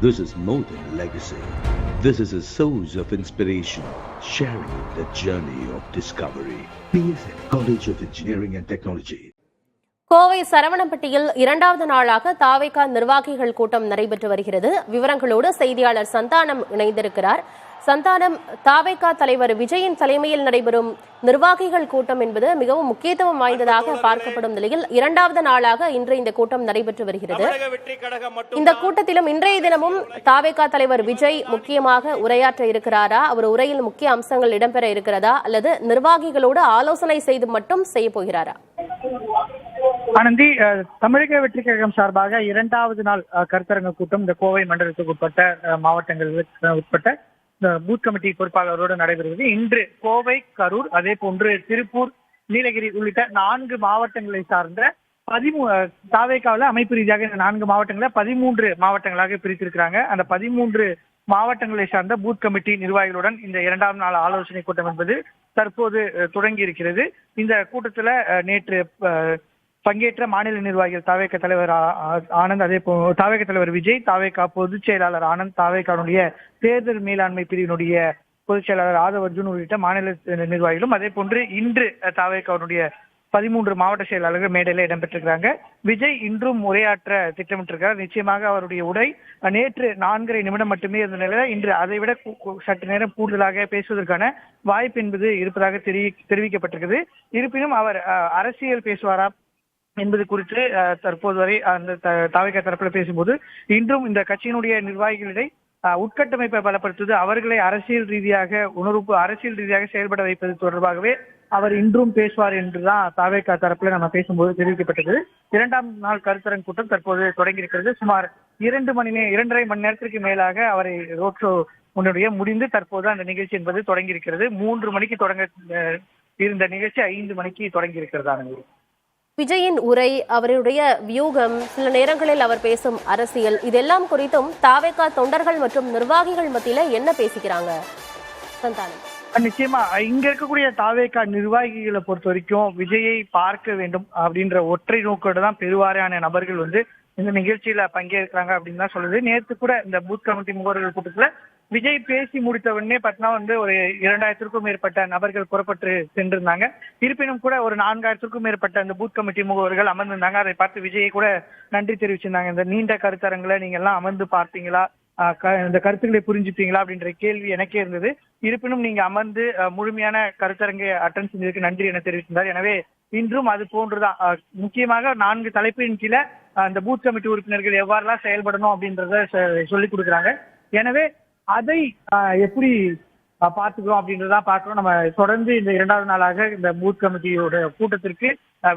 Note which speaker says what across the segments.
Speaker 1: This is more than legacy. This is a source of inspiration, sharing the journey of discovery. PSN College of Engineering and Technology.
Speaker 2: Kovai சரவணம்பட்டியில் இரண்டாவது நாளாக தாவேகா நிர்வாகிகள் கூட்டம் நடைபெற்று வருகிறது. விவரங்களோடு செய்தியாளர் சந்தானம் இணைந்திருக்கிறார். சந்தானம், தாவேகா தலைவர் விஜயின் தலைமையில் நடைபெறும் நிர்வாகிகள் கூட்டம் என்பது மிகவும் முக்கியத்துவம் வாய்ந்ததாக பார்க்கப்படும் நிலையில் இரண்டாவது நாளாக இன்று இந்த கூட்டம் நடைபெற்று வருகிறது. இந்த கூட்டத்திலும் இன்றைய தினமும் தாவேகா தலைவர் விஜய் முக்கியமாக உரையாற்ற இருக்கிறாரா? அவர் உரையில் முக்கிய அம்சங்கள் இடம்பெற இருக்கிறதா அல்லது நிர்வாகிகளோடு ஆலோசனை செய்து மட்டும் செய்ய போகிறாரா?
Speaker 3: ஆனந்தி, தமிழக வெற்றி கழகம் சார்பாக இரண்டாவது நாள் கருத்தரங்க கூட்டம் இந்த கோவை மண்டலத்துக்கு உட்பட்ட மாவட்டங்களுக்கு உட்பட்ட பூத் கமிட்டி பொறுப்பாளரோடு நடைபெறுகிறது. இன்று கோவை, கரூர், அதே போன்று திருப்பூர், நீலகிரி உள்ளிட்ட 4 மாவட்டங்களை சார்ந்த தாவேகாவில் அமைப்பு ரீதியாக இந்த 4 மாவட்டங்களை 13 மாவட்டங்களாக பிரித்திருக்கிறாங்க. அந்த 13 மாவட்டங்களை சார்ந்த பூத் கமிட்டி நிர்வாகிகளுடன் இந்த இரண்டாம் நாள் ஆலோசனை கூட்டம் என்பது தற்போது தொடங்கி இருக்கிறது. இந்த கூட்டத்துல நேற்று பங்கேற்ற மாநில நிர்வாகிகள் தாவேகா தலைவர் ஆனந்த், அதே போல் தாவேகா தலைவர் விஜய், தாவேகா பொதுச் செயலாளர் ஆனந்த், தாவேகாவுடைய தேர்தல் மேலாண்மை பிரிவினுடைய பொதுச் செயலாளர் ஆதவ் அர்ஜுன் உள்ளிட்ட மாநில நிர்வாகிகளும், அதே போன்று இன்று தாவேகாவுடைய 13 மாவட்ட செயலாளர்கள் மேடையில இடம்பெற்றிருக்கிறாங்க. விஜய் இன்றும் உரையாற்ற திட்டமிட்டிருக்கிறார். நிச்சயமாக அவருடைய உரை நேற்று 4.5 நிமிடம் மட்டுமே இருந்த நிலையில இன்று அதை விட சற்று நேரம் கூடுதலாக பேசுவதற்கான வாய்ப்பு என்பது இருப்பதாக தெரிவிக்கப்பட்டிருக்கிறது. இருப்பினும் அவர் அரசியல் பேசுவாரா என்பது குறித்து தற்போது வரை அந்த தாவேகா தரப்புல பேசும்போது இன்றும் இந்த கட்சியினுடைய நிர்வாகிகளிடையே உட்கட்டமைப்பை பலப்படுத்துவது, அவர்களை அரசியல் ரீதியாக செயல்பட வைப்பது தொடர்பாகவே அவர் இன்றும் பேசுவார் என்றுதான் தாவேகா தரப்புல நம்ம பேசும்போது தெரிவிக்கப்பட்டது. இரண்டாம் நாள் கருத்தரங்கு கூட்டம் தற்போது தொடங்கி இருக்கிறது. சுமார் 2.5 மணி நேரத்திற்கு மேலாக அவரை ரோட் ஷோ முடிந்து தற்போது அந்த நிகழ்ச்சி என்பது தொடங்கி இருக்கிறது. 3 மணிக்கு தொடங்க இருந்த நிகழ்ச்சி 5 மணிக்கு தொடங்கி இருக்கிறது.
Speaker 2: விஜயின் உரை, அவருடைய வியூகம், சில நேரங்களில் அவர் பேசும் அரசியல், இதெல்லாம் குறித்தும் தாவேகா தொண்டர்கள் மற்றும் நிர்வாகிகள் மத்தியில என்ன பேசிக்கிறாங்க சந்தானம்?
Speaker 3: நிச்சயமா இங்க இருக்கக்கூடிய தாவேகா நிர்வாகிகளை பொறுத்த வரைக்கும் விஜயை பார்க்க வேண்டும் அப்படின்ற ஒற்றை நோக்கோட தான் பெருவாரியான நபர்கள் இந்த நிகழ்ச்சியில பங்கேற்கிறாங்க அப்படின்னு தான் சொல்லுது. நேற்று கூட இந்த பூத் கமிட்டி முகவர்கள் கூட்டத்துல விஜய் பேசி முடித்த உடனே பார்த்தா ஒரு 2000க்கும் மேற்பட்ட நபர்கள் புறப்பட்டு சென்றிருந்தாங்க. இருப்பினும் கூட ஒரு 4000க்கும் மேற்பட்ட அந்த பூத் கமிட்டி முகவர்கள் அமர்ந்திருந்தாங்க. அதை பார்த்து விஜயை கூட நன்றி தெரிவிச்சிருந்தாங்க. இந்த நீண்ட கருத்தரங்களை நீங்க எல்லாம் அமர்ந்து பார்த்தீங்களா, இந்த கருத்துக்களை புரிஞ்சுப்பீங்களா அப்படின்ற கேள்வி எனக்கே இருந்தது. இருப்பினும் நீங்க அமர்ந்து முழுமையான கருத்தரங்கை அட்டன் செஞ்சதுக்கு நன்றி என தெரிவித்திருந்தார். எனவே இன்றும் அது போன்றுதான். முக்கியமாக 4 தலைப்பின் கீழே அந்த பூத் கமிட்டி உறுப்பினர்கள் எவ்வாறெல்லாம் செயல்படணும் அப்படின்றத சொல்லிக் கொடுக்குறாங்க. எனவே அதை எப்படி பார்த்துக்கிறோம் அப்படின்றதான் பார்க்கிறோம். நம்ம தொடர்ந்து இந்த இரண்டாவது நாளாக இந்த பூத் கமிட்டியோட கூட்டத்திற்கு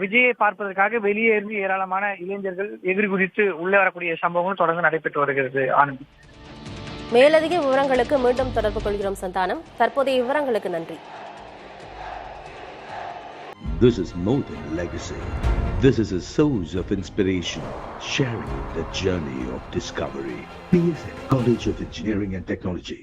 Speaker 3: விஜயை பார்ப்பதற்காக வெளியே இருந்து ஏராளமான இளைஞர்கள் எதிர் குதித்து உள்ளே வரக்கூடிய சம்பவங்களும் தொடர்ந்து நடைபெற்று வருகிறது. ஆனந்த்,
Speaker 2: மேலதிக விவரங்களுக்கு மீண்டும் தொடர்பு கொள்கிறோம் சந்தானம். தற்போதைய விவரங்களுக்கு நன்றி.
Speaker 1: This is more than legacy. This is a source of inspiration, sharing the journey of discovery. PSN College of Engineering and Technology.